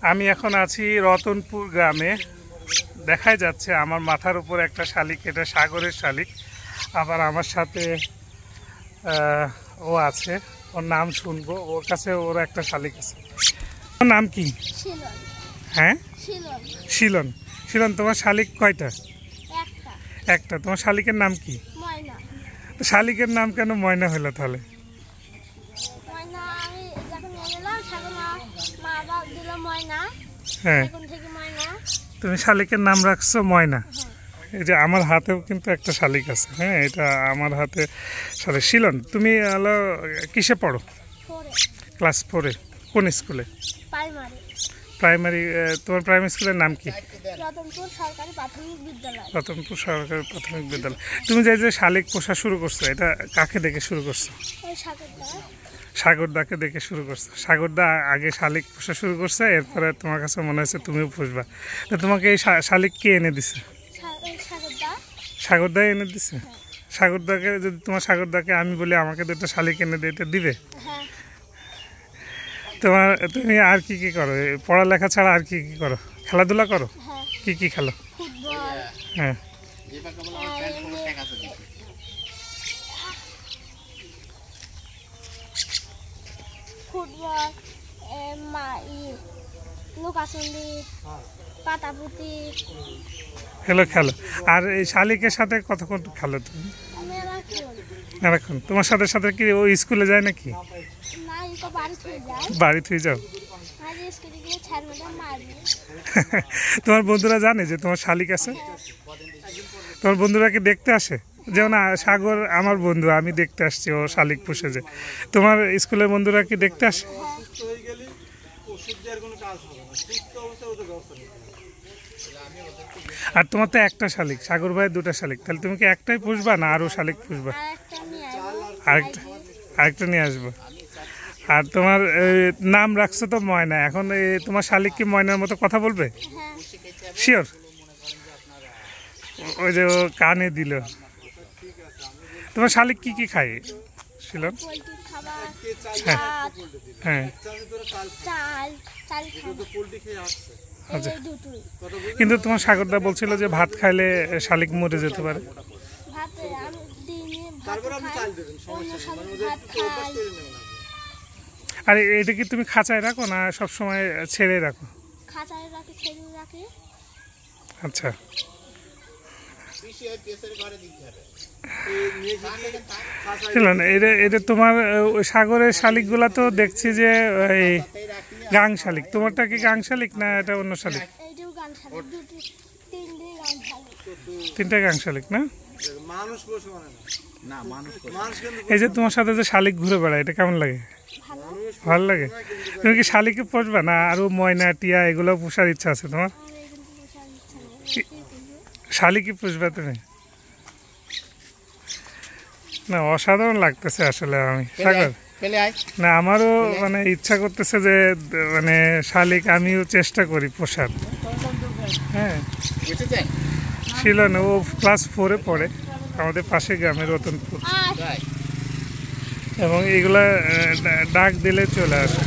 আমি এখন আছি রতনপুর গ্রামে। দেখাই যাচ্ছে আমার মাথার উপর একটা শালিক, এটা সাগরের শালিক। আবার আমার সাথে ও আছে, ওর নাম শুনবো, ওর কাছে ওর একটা শালিক আছে। ওর নাম কি? হ্যাঁ, শিলন। শিলন, তোমার শালিক কয়টা? একটা। তোমার শালিকের নাম কি? শালিকের নাম কেন ময়না হলো তাহলে? হ্যাঁ, তুমি শালিকের নাম রাখছো ময়না। এই যে আমার হাতেও কিন্তু একটা শালিক আছে। হ্যাঁ, এটা আমার হাতে শালিক। শিলন, তুমি হলো কিসে পড়ো? ক্লাস 4-এ। কোন স্কুলে? প্রাইমারি। তোমার প্রাইমারি স্কুলের নাম কি? রতনপুর সরকারি প্রাথমিক বিদ্যালয়। তুমি যে শালিক পোষা শুরু করছো, এটা কাকে দেখে শুরু করছো? সাগরদাকে দেখে শুরু করছো। সাগরদা আগে শালিক পোষা শুরু করছে, এরপরে তোমার কাছে মনে হয়েছে তুমিও পুষবা। তো তোমাকে এই শালিক কে এনে দিছে? সাগরদা এনে দিছে। সাগরদাকে যদি তোমার সাগরদাকে আমি বলি আমাকে দুটো শালিক এনে দিয়ে, এটা দিবে? তুমি আর কি কি করো? পড়ালেখা ছাড়া আর কি কি করো? খেলাধুলা করো? কি কি খেলো? হ্যাঁ, ফুটবল, লুকাচুন্ডি, পাতাপুতি খেলো। আর এই শালিকের সাথে কতক্ষণ খেলো তুমি? এখন তোমার সাথে সাথে কি ও স্কুলে যায় নাকি? বাড়ি থুই যাও? তোমার বন্ধুরা জানে যে তোমার শালিক আছে? তোমার বন্ধুরা কি দেখতে আসে? যেমন সাগর আমার বন্ধু, আমি দেখতে আসছি ও শালিক পুষে। যে তোমার স্কুলের বন্ধুরা কি দেখতে আসে? আর তোমার তো একটা শালিক, সাগর ভাইয়ের দুটা শালিক, তাহলে তুমি কি একটাই পুষবা না আরো শালিক পুষবা? আরেকটা নিয়ে আসবো। আর তোমার নাম রাখছো তো ময়না, এখন তোমার শালিক কি ময়নার মতো কথা বলবে? শিওর? ওই যে ও কানে দিল। তোমার শালিক কি কি খায় শিলন? হ্যাঁ, আচ্ছা। কিন্তু তোমার সাগরদা বলছিল যে ভাত খাইলে শালিক মরে যেতে পারে। আর এটা কি তুমি খাঁচায় রাখো না সবসময় ছেড়ে রাখো? আচ্ছা। এটা তোমার সাগরের শালিকগুলা তো দেখছি যে এই গাং শালিক। তোমারটা কি গাং শালিক না এটা অন্য শালিক? তিনটা গাং শালিক না? এই যে তোমার সাথে যে শালিক ঘুরে বেড়ায়, এটা কেমন লাগে? ভালো লাগে। তুমি কি শালিকে পুষবা না আরো ময়না টিয়া এগুলো পোষার ইচ্ছা আছে তোমার? শালিকে পুষবা তুমি? না, অসাধারণ লাগতেছে আসলে। আমি সাগর না, আমারও মানে ইচ্ছা করতেছে যে মানে শালিক আমিও চেষ্টা করি পোষার। হ্যাঁ, শিলন ও ক্লাস 4-এ পড়ে, আমাদের পাশে গ্রামে রতনপুর। এবং এগুলা ডাক দিলে চলে আসে।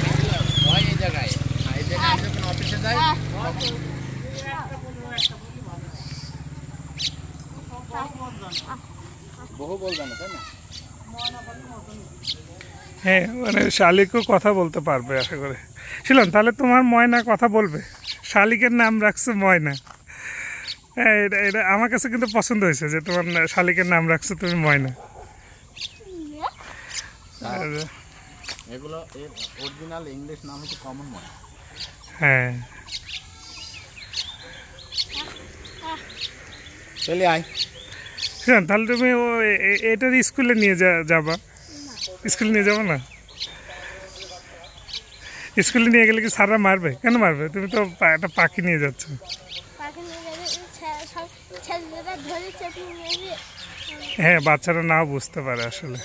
হ্যাঁ, মানে শালিকও কথা বলতে পারবে আশা করে। শিলন, তাহলে তোমার ময়না কথা বলবে? শালিকের নাম রাখছো ময়না। হ্যাঁ, এটা আমার কাছে কিন্তু পছন্দ হয়েছে যে তোমার শালিকের নাম রাখছো তুমি ময়না। হ্যাঁ, তাহলে তুমি এটার স্কুলে নিয়ে যাবা? স্কুলে নিয়ে যাবো না? স্কুলে নিয়ে গেলে কি স্যাররা মারবে? কেন মারবে? তুমি তো একটা পাখি নিয়ে যাচ্ছ। হ্যাঁ, বাচ্চারা নাও বুঝতে পারে আসলে।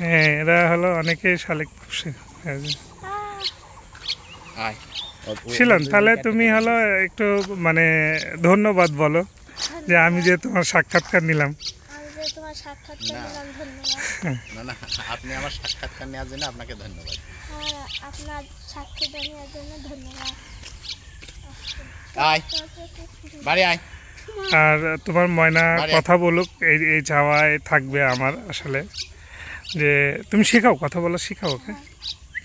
হ্যাঁ, এরা হলো অনেকেই শালিক পুষে। শিলন, তাহলে তুমি হলো একটু মানে ধন্যবাদ বলো যে আমি যে তোমার সাক্ষাৎকার নিলাম। আমি যে তোমার সাক্ষাৎকার না। নিলাম, ধন্যবাদ। না না, আপনি আমার সাক্ষাৎকার নেওয়ার জন্য আপনাকে ধন্যবাদ। আর আপনার সাক্ষাৎকার নেওয়ার জন্য ধন্যবাদ। আয় বাড়ি আয়। আর তোমার ময়না বাড়ি। কথা বলুক, এই এই যাওয়ায় থাকবে আমার আসলে। যে তুমি শেখাও, কথা বলা শেখাও ওকে।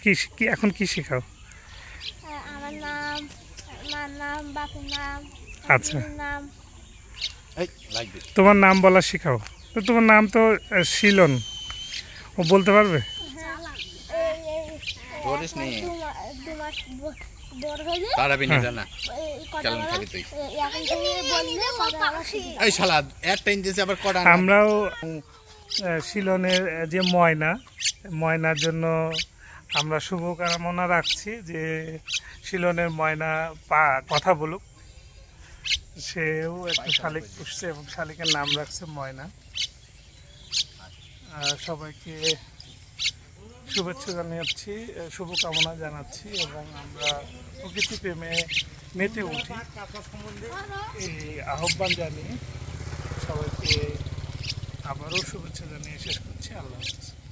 কি কি এখন কি শেখাও? আমার নাম, মার নাম, বাপের নাম, আচ্ছা। দিদির নাম। এই লাগবে। তোমার নাম বলা শেখাও। তো তোমার নাম তো শিলন, ও বলতে পারবে? ধরিস নি। দু মাস বড় হলে তারাবি নিয়ে না। কথা কেমন বলা, খাবি তুই? এখন থেকে বললে কথা বলা শিখবে। এই শালা একটা ইঞ্চি আবার কটা না। আমরাও শিলনের যে ময়নার জন্য আমরা শুভকামনা রাখছি যে শিলনের ময়না কথা বলুক। সেও একটা শালিক পুষছে এবং শালিকের নাম রাখছে ময়না। সবাইকে শুভেচ্ছা জানাচ্ছি, শুভকামনা জানাচ্ছি এবং আমরা প্রকৃতি প্রেমে মেতে উঠি এই আহ্বান জানিয়ে সবাইকে আবারও শুভেচ্ছা জানিয়ে শেষ করছি। আল্লাহ হাফেজ।